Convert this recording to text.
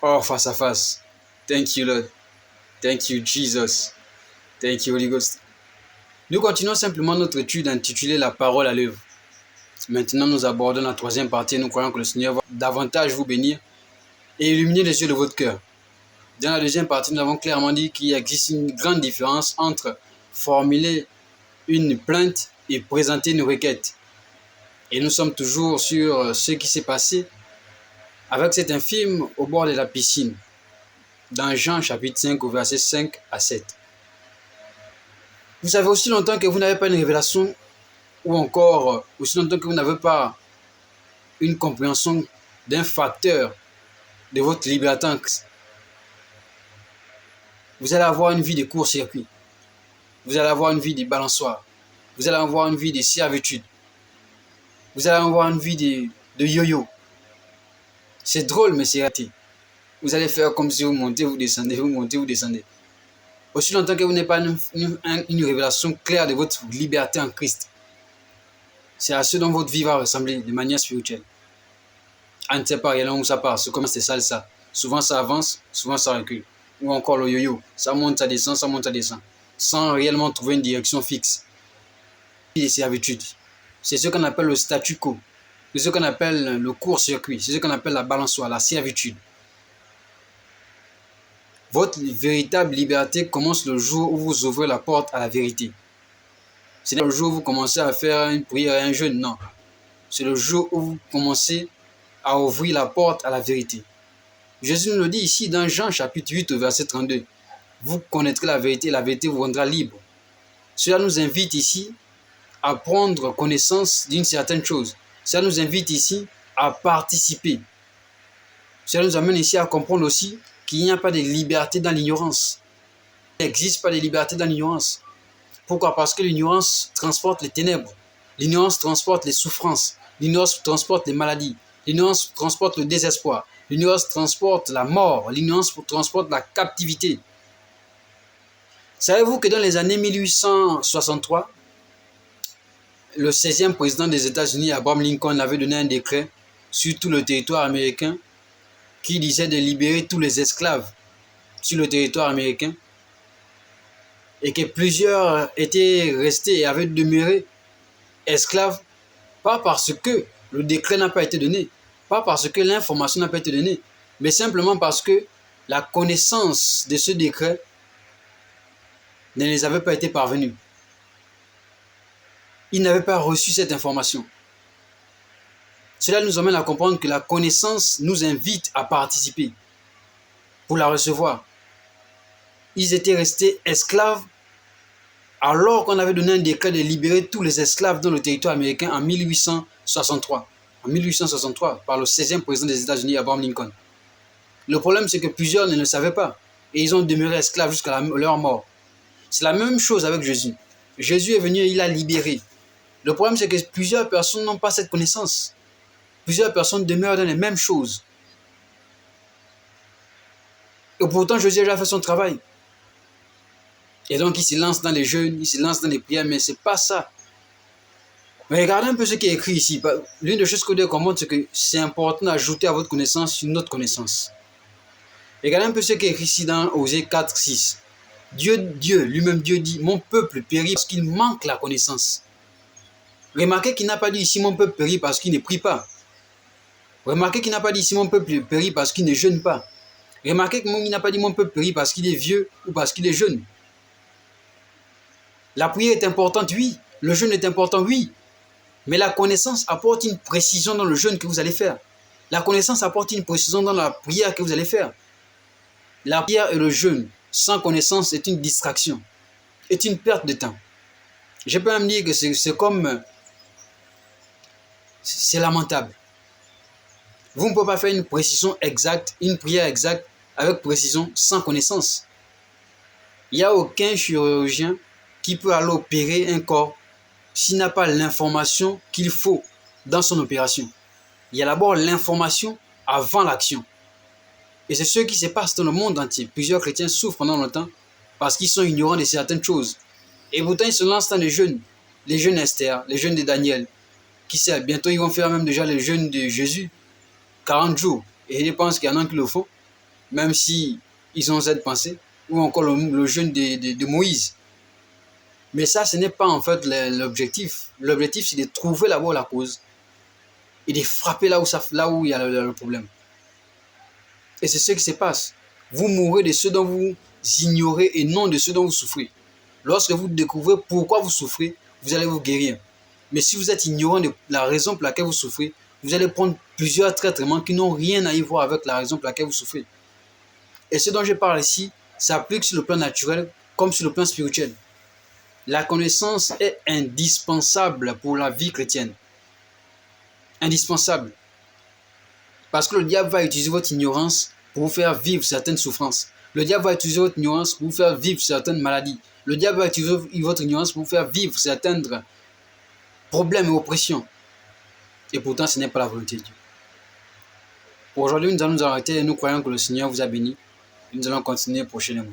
Oh, face à face. Thank you, Lord. Thank you, Jesus. Thank you, Holy Ghost. Nous continuons simplement notre étude intitulée La parole à l'œuvre. Maintenant, nous abordons la troisième partie et nous croyons que le Seigneur va davantage vous bénir et illuminer les yeux de votre cœur. Dans la deuxième partie, nous avons clairement dit qu'il existe une grande différence entre formuler une plainte et présenter une requête. Et nous sommes toujours sur ce qui s'est passé avec cet infirme au bord de la piscine, dans Jean chapitre 5 au verset 5 à 7. Vous savez, aussi longtemps que vous n'avez pas une révélation, ou encore aussi longtemps que vous n'avez pas une compréhension d'un facteur de votre liberté en Christ, vous allez avoir une vie de court-circuit. Vous allez avoir une vie de balançoire. Vous allez avoir une vie de servitude. Vous allez avoir une vie de yo-yo. C'est drôle, mais c'est raté. Vous allez faire comme si vous montez, vous descendez, vous montez, vous descendez. Aussi longtemps que vous n'avez pas une révélation claire de votre liberté en Christ, c'est à ce dont votre vie va ressembler de manière spirituelle. On ne sait pas réellement où ça part. C'est comme c'est ça. Souvent ça avance, souvent ça recule. Ou encore le yo-yo. Ça monte, ça descend, ça monte, ça descend. Sans réellement trouver une direction fixe. Et les servitudes. C'est ce qu'on appelle le statu quo. C'est ce qu'on appelle le court-circuit. C'est ce qu'on appelle la balançoire, la servitude. Votre véritable liberté commence le jour où vous ouvrez la porte à la vérité. C'est le jour où vous commencez à faire une prière et un jeûne, non. C'est le jour où vous commencez à ouvrir la porte à la vérité. Jésus nous le dit ici dans Jean chapitre 8 au verset 32. Vous connaîtrez la vérité vous rendra libre. Cela nous invite ici à prendre connaissance d'une certaine chose. Cela nous invite ici à participer. Cela nous amène ici à comprendre aussi qu'il n'y a pas de liberté dans l'ignorance. Il n'existe pas de liberté dans l'ignorance. Pourquoi? Parce que l'ignorance transporte les ténèbres. L'ignorance transporte les souffrances. L'ignorance transporte les maladies. L'ignorance transporte le désespoir. L'ignorance transporte la mort. L'ignorance transporte la captivité. Savez-vous que dans les années 1863, le 16e président des États-Unis, Abraham Lincoln, avait donné un décret sur tout le territoire américain qui disait de libérer tous les esclaves sur le territoire américain et que plusieurs étaient restés et avaient demeuré esclaves, pas parce que le décret n'a pas été donné, pas parce que l'information n'a pas été donnée, mais simplement parce que la connaissance de ce décret ne les avait pas été parvenue. Ils n'avaient pas reçu cette information. Cela nous amène à comprendre que la connaissance nous invite à participer pour la recevoir. Ils étaient restés esclaves alors qu'on avait donné un décret de libérer tous les esclaves dans le territoire américain en 1863. En 1863, par le 16e président des États-Unis, Abraham Lincoln. Le problème, c'est que plusieurs ne le savaient pas et ils ont demeuré esclaves jusqu'à leur mort. C'est la même chose avec Jésus. Jésus est venu et il a libéré. Le problème, c'est que plusieurs personnes n'ont pas cette connaissance. Plusieurs personnes demeurent dans les mêmes choses. Et pourtant, Jésus a déjà fait son travail. Et donc, il se lance dans les jeûnes, il se lance dans les prières, mais ce n'est pas ça. Mais regardez un peu ce qui est écrit ici. L'une des choses que Dieu commande, c'est que c'est important d'ajouter à votre connaissance une autre connaissance. Regardez un peu ce qui est écrit ici dans Osée 4, 6. Dieu, lui-même Dieu dit, mon peuple périt parce qu'il manque la connaissance. Remarquez qu'il n'a pas dit ici, mon peuple périt parce qu'il ne prie pas. Remarquez qu'il n'a pas dit ici, mon peuple périt parce qu'il ne jeûne pas. Remarquez qu'il n'a pas dit, mon peuple périt parce qu'il est vieux ou parce qu'il est jeune. La prière est importante, oui. Le jeûne est important, oui. Mais la connaissance apporte une précision dans le jeûne que vous allez faire. La connaissance apporte une précision dans la prière que vous allez faire. La prière et le jeûne sans connaissance est une distraction, est une perte de temps. Je peux même dire que c'est comme... C'est lamentable. Vous ne pouvez pas faire une précision exacte, une prière exacte avec précision sans connaissance. Il n'y a aucun chirurgien qui peut aller opérer un corps s'il n'a pas l'information qu'il faut dans son opération. Il y a d'abord l'information avant l'action. Et c'est ce qui se passe dans le monde entier. Plusieurs chrétiens souffrent pendant longtemps parce qu'ils sont ignorants de certaines choses. Et pourtant, ils se lancent dans les jeûnes Esther, les jeûnes de Daniel. Qui sait, bientôt ils vont faire même déjà les jeûnes de Jésus, 40 jours. Et je pense qu'il y en a qui le font. même si ils ont cette pensée, ou encore le jeûne de Moïse. Mais ça, ce n'est pas en fait l'objectif. L'objectif, c'est de trouver d'abord la cause et de frapper là où il y a le problème. Et c'est ce qui se passe. Vous mourrez de ce dont vous ignorez et non de ce dont vous souffrez. Lorsque vous découvrez pourquoi vous souffrez, vous allez vous guérir. Mais si vous êtes ignorant de la raison pour laquelle vous souffrez, vous allez prendre plusieurs traitements qui n'ont rien à y voir avec la raison pour laquelle vous souffrez. Et ce dont je parle ici s'applique sur le plan naturel comme sur le plan spirituel. La connaissance est indispensable pour la vie chrétienne. Indispensable. Parce que le diable va utiliser votre ignorance pour vous faire vivre certaines souffrances. Le diable va utiliser votre ignorance pour vous faire vivre certaines maladies. Le diable va utiliser votre ignorance pour vous faire vivre certains problèmes et oppressions. Et pourtant, ce n'est pas la volonté de Dieu. Pour aujourd'hui, nous allons nous arrêter et nous croyons que le Seigneur vous a béni. Et nous allons continuer prochainement.